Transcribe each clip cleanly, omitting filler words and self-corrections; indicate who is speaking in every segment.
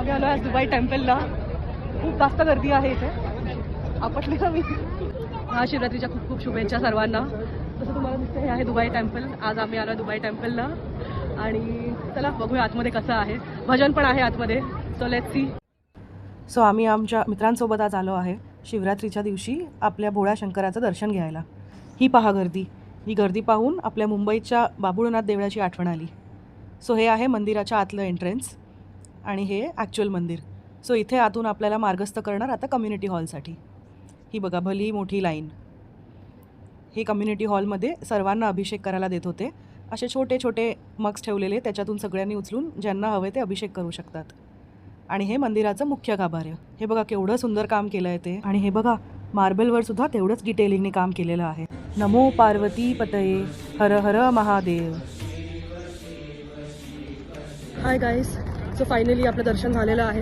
Speaker 1: आम्ही आलो आहे दुबई टेम्पलला. खूप जास्त गर्दी आहे इथे. आपटली का मी? महाशिवरात्रीच्या खूप खूप शुभेच्छा सर्वांना. जसं तुम्हाला दिसतं हे आहे दुबई टेम्पल. आज आम्ही आलो दुबई टेम्पलला आणि चला बघूया आतमध्ये कसं आहे. भजन पण आहे आतमध्ये. So let's see. सो आम्ही आमच्या मित्रांसोबत आज आलो आहे शिवरात्रीच्या दिवशी आपल्या भोळ्या शंकराचं दर्शन घ्यायला. ही पहा गर्दी. ही गर्दी पाहून आपल्या मुंबईच्या बाबुळनाथ देवळाची आठवण आली. सो हे आहे मंदिराच्या आतलं एंट्रन्स आणि हे ॲक्च्युअल मंदिर. सो इथे आतून आपल्याला मार्गस्थ करणार आता कम्युनिटी हॉलसाठी. ही बघा भली मोठी लाईन. हे कम्युनिटी हॉलमध्ये सर्वांना अभिषेक करायला देत होते. असे छोटे छोटे मग्स ठेवलेले, त्याच्यातून सगळ्यांनी उचलून ज्यांना हवे ते अभिषेक करू शकतात. आणि हे मंदिराचं मुख्य गाभाऱ्य. हे बघा केवढं सुंदर काम केलं आहे ते. आणि हे बघा मार्बलवर सुद्धा तेवढंच डिटेलिंगने काम केलेलं आहे. नमो पार्वती पतये हर हर Mahadev. Hi guys. So finally आपलं दर्शन झालेलं आहे.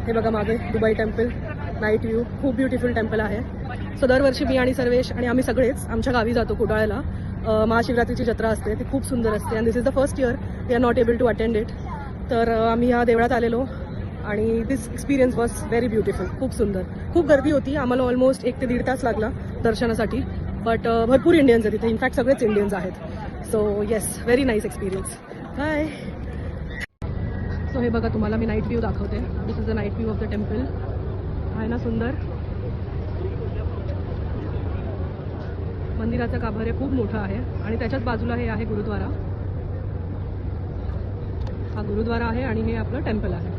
Speaker 1: हे बघा मागे दुबई टेम्पल, नाईट व्ह्यू. खूप ब्युटिफुल टेम्पल आहे. सो दरवर्षी मी आणि सर्वेश आणि आम्ही सगळेच आमच्या गावी जातो कुडाळला. महाशिवरात्रीची जत्रा असते, ती खूप सुंदर असते. आणि this is the first year we are not able to attend it. तर आम्ही या देवळात आलेलो आणि this experience was very beautiful. खूप सुंदर. खूप गर्दी होती. आम्हाला ऑलमोस्ट 1 ते 1.5 तास लागला दर्शनासाठी. बट भरपूर इंडियन्स आहेत तिथे. इनफॅक्ट सगळेच इंडियन्स आहेत. So yes, very nice experience. Bye. So हे बघा तुम्हाला मी नाईट व्ह्यू दाखवते. This is the night view of the temple. आहे ना सुंदर. मंदिराचं गाभाऱ्य खूप मोठं आहे आणि त्याच्याच बाजूला हे आहे गुरुद्वारा. हा गुरुद्वारा आहे आणि हे आपलं टेम्पल आहे.